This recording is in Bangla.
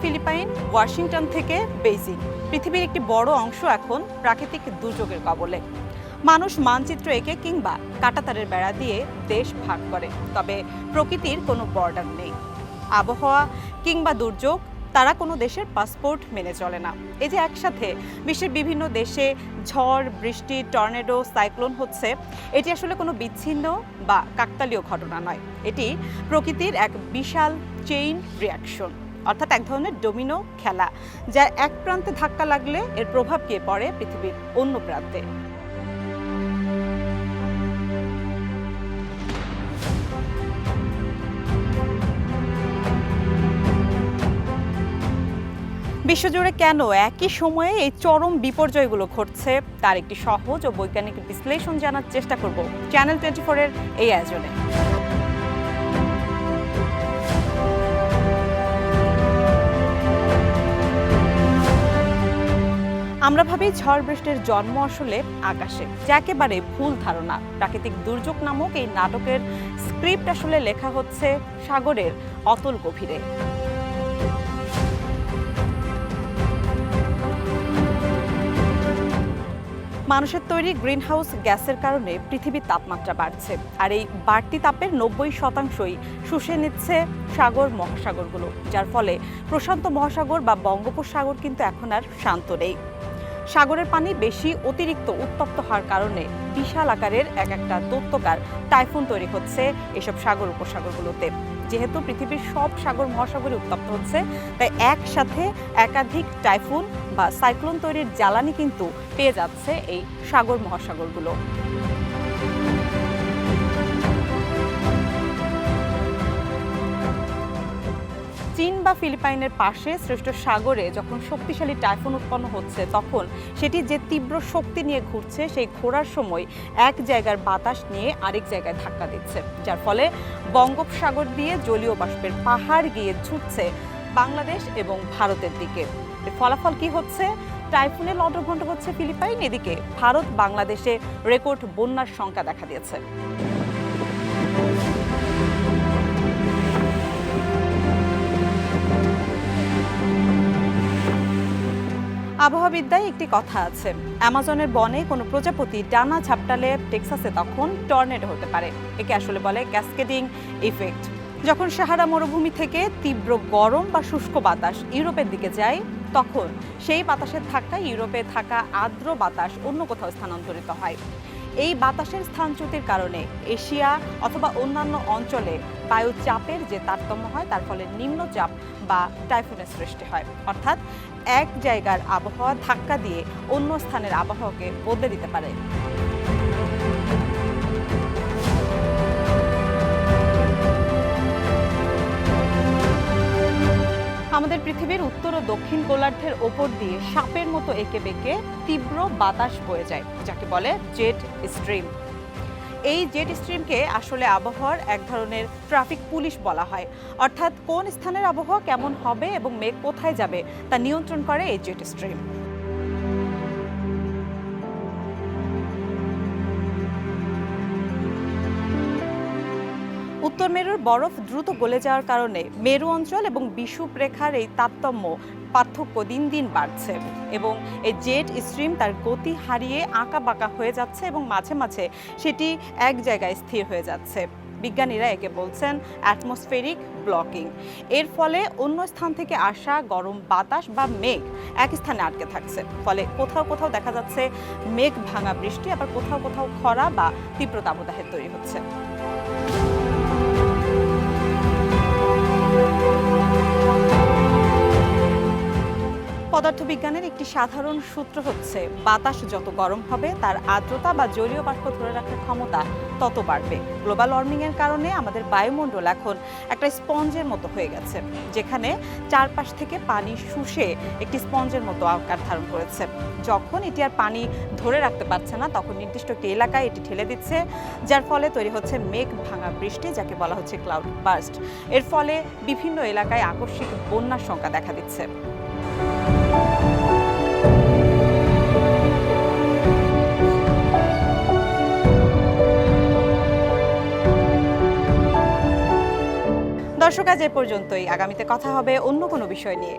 ফিলিপাইন, ওয়াশিংটন থেকে বেইজিং, পৃথিবীর একটি বড় অংশ এখন প্রাকৃতিক দুর্যোগের কবলে। মানুষ মানচিত্র এঁকে কিংবা কাঁটাতারের বেড়া দিয়ে দেশ ভাগ করে, তবে প্রকৃতির কোনো বর্ডার নেই। আবহাওয়া কিংবা দুর্যোগ, তারা কোনো দেশের পাসপোর্ট মেনে চলে না। এই যে একসাথে বিশ্বের বিভিন্ন দেশে ঝড়, বৃষ্টি, টর্নেডো, সাইক্লোন হচ্ছে, এটি আসলে কোনো বিচ্ছিন্ন বা কাকতালীয় ঘটনা নয়। এটি প্রকৃতির এক বিশাল চেইন রিয়াকশন, অর্থাৎ এক ধরনের ডোমিনো খেলা, যার এক প্রান্তে ধাক্কা লাগলে এর প্রভাব গিয়ে পড়ে পৃথিবীর অন্য প্রান্তে। বিশ্বজুড়ে কেন একই সময়ে এই চরম বিপর্যয়গুলো ঘটছে, তার একটি সহজ ও বৈজ্ঞানিক বিশ্লেষণ জানার চেষ্টা করব চ্যানেল 24 এর এই আয়োজনে। আমরা ভাবি ঝড় বৃষ্টির জন্ম আসলে আকাশে, যা একেবারে ভুল ধারণা। প্রাকৃতিক দুর্যোগ নামক এই নাটকের স্ক্রিপ্ট আসলে লেখা হচ্ছে সাগরের অতল গভীরে। মানুষের তৈরি গ্রিনহাউস গ্যাসের কারণে পৃথিবীর তাপমাত্রা বাড়ছে, আর এই বাড়তি তাপের 90%ই শুষে নিচ্ছে সাগর মহাসাগরগুলো, যার ফলে প্রশান্ত মহাসাগর বা বঙ্গোপসাগর কিন্তু এখন আর শান্ত নেই। সাগরের পানি বেশি অতিরিক্ত উত্তপ্ত হওয়ার কারণে বিশাল আকারের একটা দৈত্যকার টাইফুন তৈরি হচ্ছে এসব সাগর উপসাগরগুলোতে। যেহেতু পৃথিবীর সব সাগর মহাসাগরে উত্তপ্ত হচ্ছে, তাই একসাথে একাধিক টাইফুন বা সাইক্লোন তৈরির জ্বালানি কিন্তু পেয়ে যাচ্ছে এই সাগর মহাসাগরগুলো। চীন বা ফিলিপাইনের পাশে সৃষ্ট সাগরে যখন শক্তিশালী টাইফুন উৎপন্ন হচ্ছে, তখন সেটি যে তীব্র শক্তি নিয়ে ঘুরছে, সেই ঘোরার সময় এক জায়গার বাতাস নিয়ে আরেক জায়গায় ধাক্কা দিচ্ছে, যার ফলে বঙ্গোপসাগর দিয়ে জলীয় বাষ্পের পাহাড় গিয়ে ছুটছে বাংলাদেশ এবং ভারতের দিকে। এর ফলাফল কি হচ্ছে? টাইফুনে লণ্ডভণ্ড হচ্ছে ফিলিপাইন, এদিকে ভারত বাংলাদেশে রেকর্ড বন্যার সংখ্যা দেখা দিয়েছে। আবহাওয়াবিদ্যায় একটি কথা আছে, অ্যামাজনের বনে কোনো প্রজাপতি ডানা ঝাপটালে টেক্সাসে তখন টর্নেডো হতে পারে। একে আসলে বলে ক্যাসকেডিং ইফেক্ট। যখন সাহারা মরুভূমি থেকে তীব্র গরম বা শুষ্ক বাতাস ইউরোপের দিকে যায়, তখন সেই বাতাসের ধাক্কায় ইউরোপে থাকা আর্দ্র বাতাস অন্য কোথাও স্থানান্তরিত হয়। এই বাতাসের স্থানচ্যুতির কারণে এশিয়া অথবা অন্যান্য অঞ্চলে বায়ুচাপের যে তারতম্য হয়, তার ফলে নিম্নচাপ বা টাইফুনের সৃষ্টি হয়। অর্থাৎ এক জায়গার আবহাওয়া ধাক্কা দিয়ে অন্য স্থানের আবহাওয়াকে বদলে দিতে পারে। আমাদের পৃথিবীর উত্তর ও দক্ষিণ গোলার্ধের ওপর দিয়ে সাপের মতো এঁকে বেঁকে তীব্র বাতাস বয়ে যায়, যাকে বলে জেট স্ট্রিম। এই জেট স্ট্রিমকে আসলে আবহাওয়ার এক ধরনের ট্রাফিক পুলিশ বলা হয়। অর্থাৎ কোন স্থানের আবহাওয়া কেমন হবে এবং মেঘ কোথায় যাবে তা নিয়ন্ত্রণ করে এই জেট স্ট্রিম। উত্তর মেরুর বরফ দ্রুত গলে যাওয়ার কারণে মেরু অঞ্চল এবং বিষুব রেখার এই তারতম্য পার্থক্য দিন দিন বাড়ছে, এবং এই জেট স্ট্রিম তার গতি হারিয়ে আঁকা বাঁকা হয়ে যাচ্ছে এবং মাঝে মাঝে সেটি এক জায়গায় স্থির হয়ে যাচ্ছে। বিজ্ঞানীরা একে বলছেন অ্যাটমসফেরিক ব্লকিং। এর ফলে অন্য স্থান থেকে আসা গরম বাতাস বা মেঘ এক স্থানে আটকে থাকছে, ফলে কোথাও কোথাও দেখা যাচ্ছে মেঘ ভাঙা বৃষ্টি, আবার কোথাও কোথাও খরা বা তীব্র দাবদাহের তৈরি হচ্ছে। পদার্থবিজ্ঞানের একটি সাধারণ সূত্র হচ্ছে, বাতাস যত গরম হবে তার আর্দ্রতা বা জলীয় বাষ্প ধরে রাখার ক্ষমতা তত বাড়বে। গ্লোবাল ওয়ার্মিংয়ের কারণে আমাদের বায়ুমণ্ডল এখন একটা স্পঞ্জের মতো হয়ে গেছে, যেখানে চারপাশ থেকে পানি শুষে একটি স্পঞ্জের মতো আকার ধারণ করেছে। যখন এটি আর পানি ধরে রাখতে পারছে না, তখন নির্দিষ্ট একটি এলাকায় এটি ঠেলে দিচ্ছে, যার ফলে তৈরি হচ্ছে মেঘ ভাঙা বৃষ্টি, যাকে বলা হচ্ছে ক্লাউড বার্স্ট। এর ফলে বিভিন্ন এলাকায় আকস্মিক বন্যার সংখ্যা দেখা দিচ্ছে। দর্শক, আজ এ পর্যন্তই। আগামীতে কথা হবে অন্য কোনো বিষয় নিয়ে।